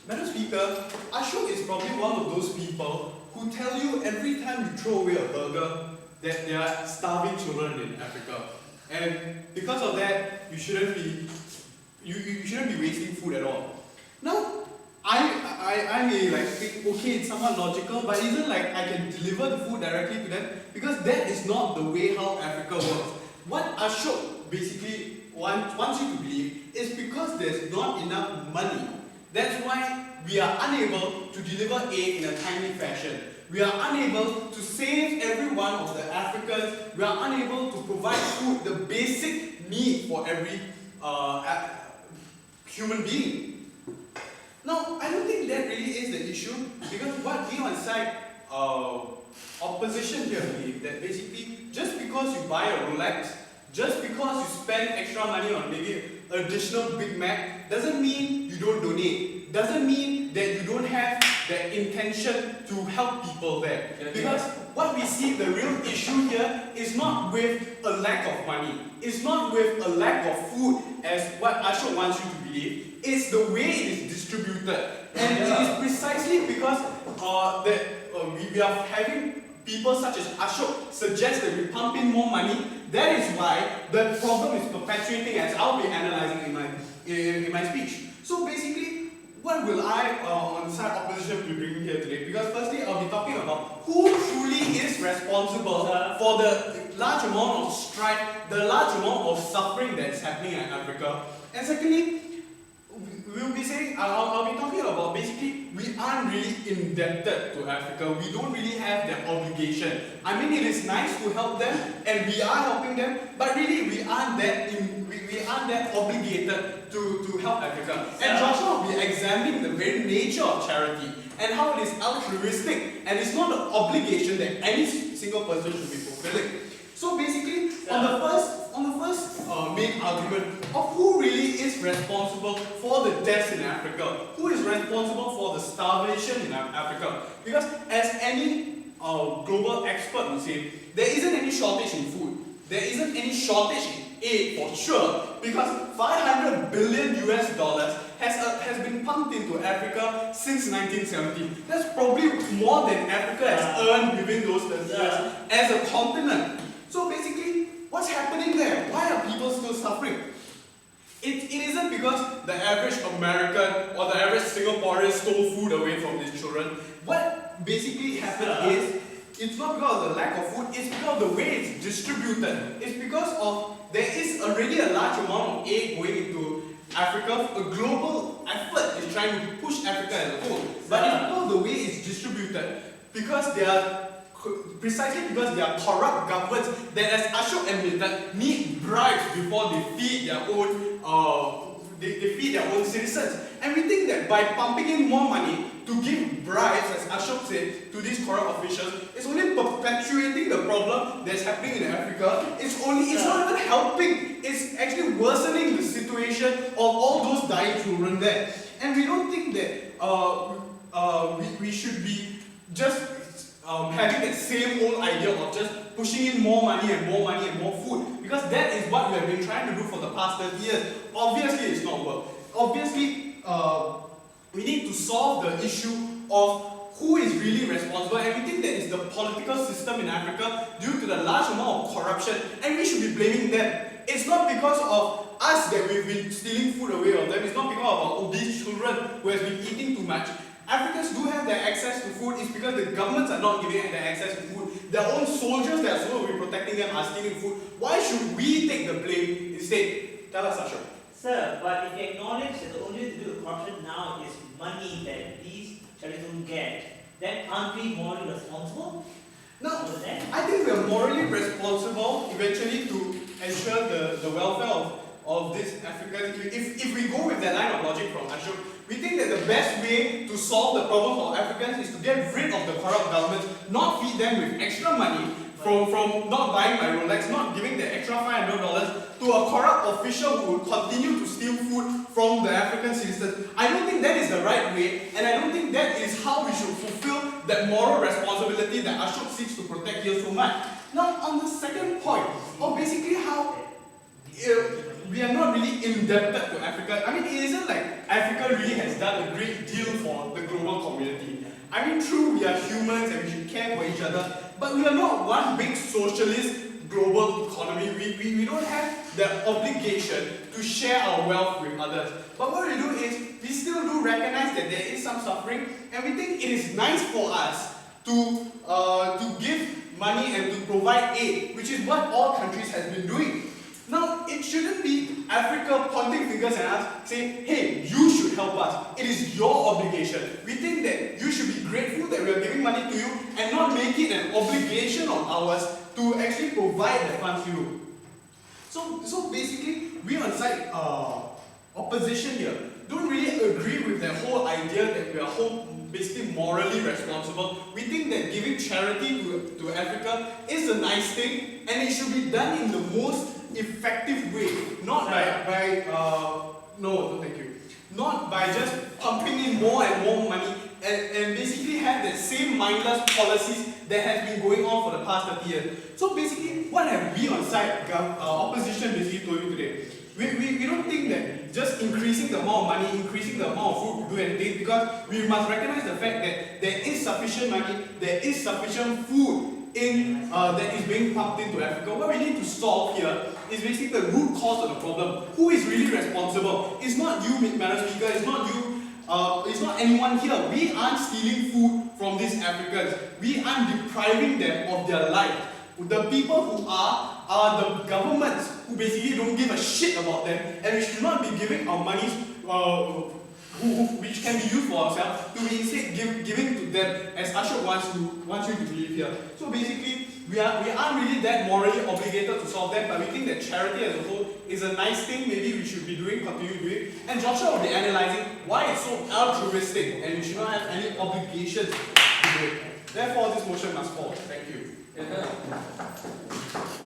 Madam Speaker, Ashok is probably one of those people who tell you every time you throw away a burger that there are starving children in Africa. And because of that, you shouldn't be wasting food at all. Now, I may like think, okay, it's somewhat logical, but isn't like I can deliver the food directly to them? Because that is not the way how Africa works. What Ashok basically wants you to believe is because there's not enough money. That's why we are unable to deliver aid in a timely fashion. We are unable to save every one of the Africans. We are unable to provide food, the basic need for every human being. Now, I don't think that really is the issue, because what we on side opposition here believe that basically just because you buy a Rolex, just because you spend extra money on maybe additional Big Mac, doesn't mean you don't donate. Doesn't mean that you don't have the intention to help people there. Because what we see, the real issue here is not with a lack of money. It's not with a lack of food as what Ashok wants you to believe. It's the way it is distributed. And it is precisely because we are having people such as Ashok suggest that we pump in more money. That is why the problem is perpetuating, as I'll be analyzing in my speech. So basically, what will I on side opposition be bringing here today? Because firstly, I'll be talking about who truly is responsible for the large amount of strife, the large amount of suffering that's happening in Africa. And secondly, we'll be saying, I'll be talking about basically we aren't really indebted to Africa. We don't really have that obligation. I mean, it is nice to help them, and we are helping them, but really we aren't that obligated to help Africa. And Joshua will be examining the very nature of charity and how it is altruistic, and it's not an obligation that any single person should be fulfilling. So basically, on the first main argument of who really is responsible for the deaths in Africa, who is responsible for the starvation in Africa, because as any global expert will say, there isn't any shortage in food, there isn't any shortage in aid for sure, because 500 billion US dollars has been pumped into Africa since 1970. That's probably more than Africa has earned within those 30 years as a continent. So basically, what's happening there? Why are people still suffering? It isn't because the average American or the average Singaporean stole food away from these children. What basically happened is, it's not because of the lack of food, it's because of the way it's distributed. It's because of there is already a large amount of aid going into Africa. A global effort is trying to push Africa as a whole. But it's because of the way it's distributed. Precisely because they are corrupt governments that, as Ashok admitted, need bribes before they feed their own citizens. And we think that by pumping in more money to give bribes, as Ashok said, to these corrupt officials, it's only perpetuating the problem that's happening in Africa. It's not even helping. It's actually worsening the situation of all those dying children there. And we don't think that we should be just having that same old idea of just pushing in more money and more money and more food, because that is what we have been trying to do for the past 30 years. Obviously, it's not work. Obviously, we need to solve the issue of who is really responsible, and we think that it's the political system in Africa due to the large amount of corruption, and we should be blaming them. It's not because of us that we've been stealing food away from them. It's not because of our obese children who has been eating too much. Africans do have their access to food. It's because the governments are not giving them their access to food. Their own soldiers that are supposed to be protecting them are stealing food. Why should we take the blame instead? Tell us, Ashok. Sir, but if you acknowledge that the only way to do with corruption now is money that these charities don't get, then aren't we morally responsible? No, I think we are morally responsible eventually to ensure the welfare of this Africans. If we go with that line of logic from Ashok, we think that the best way to solve the problem for Africans is to get rid of the corrupt governments, not feed them with extra money from not buying my Rolex, not giving the extra $500 to a corrupt official who will continue to steal food from the African citizens. I don't think that is the right way, and I don't think that is how we should fulfill that moral responsibility that Ashok seeks to protect here so much. Now, on the second point, of basically how we are not really indebted to Africa. I mean, it isn't like Africa really has done a great deal I mean, true, we are humans and we should care for each other, but we are not one big socialist global economy. We don't have the obligation to share our wealth with others. But what we do is, we still do recognize that there is some suffering, and we think it is nice for us to give money and to provide aid, which is what all countries have been doing. Now, it shouldn't be Africa pointing fingers at us saying, hey, you should help us. It is your obligation. We think that you should be grateful that we are giving money to you and not make it an obligation of ours to actually provide the funds to you. So basically, we on side opposition here don't really agree with the whole idea that we are basically morally responsible. We think that giving charity to Africa is a nice thing, and it should be done in the most effective way, not no, thank you, not by just pumping in more and more money and basically have the same mindless policies that has been going on for the past 30 years. So basically, what have we on side opposition basically told you today? We don't think that just increasing the amount of money, increasing the amount of food will do anything, because we must recognize the fact that there is sufficient money, there is sufficient food that is being pumped into Africa. What we need to solve here is basically the root cause of the problem. Who is really responsible? It's not you, Madam Speaker, it's not you, it's not anyone here. We aren't stealing food from these Africans. We aren't depriving them of their life. The people who are the governments who basically don't give a shit about them, and we should not be giving our monies which can be used for ourselves to be instead giving to them, as Ashok wants you to believe here. So basically, we aren't really that morally obligated to solve them, but we think that charity as a whole is a nice thing. Maybe we should be continue doing. And Joshua will be analyzing why it's so altruistic and we should not have any obligations to do it. Therefore, this motion must fall. Thank you.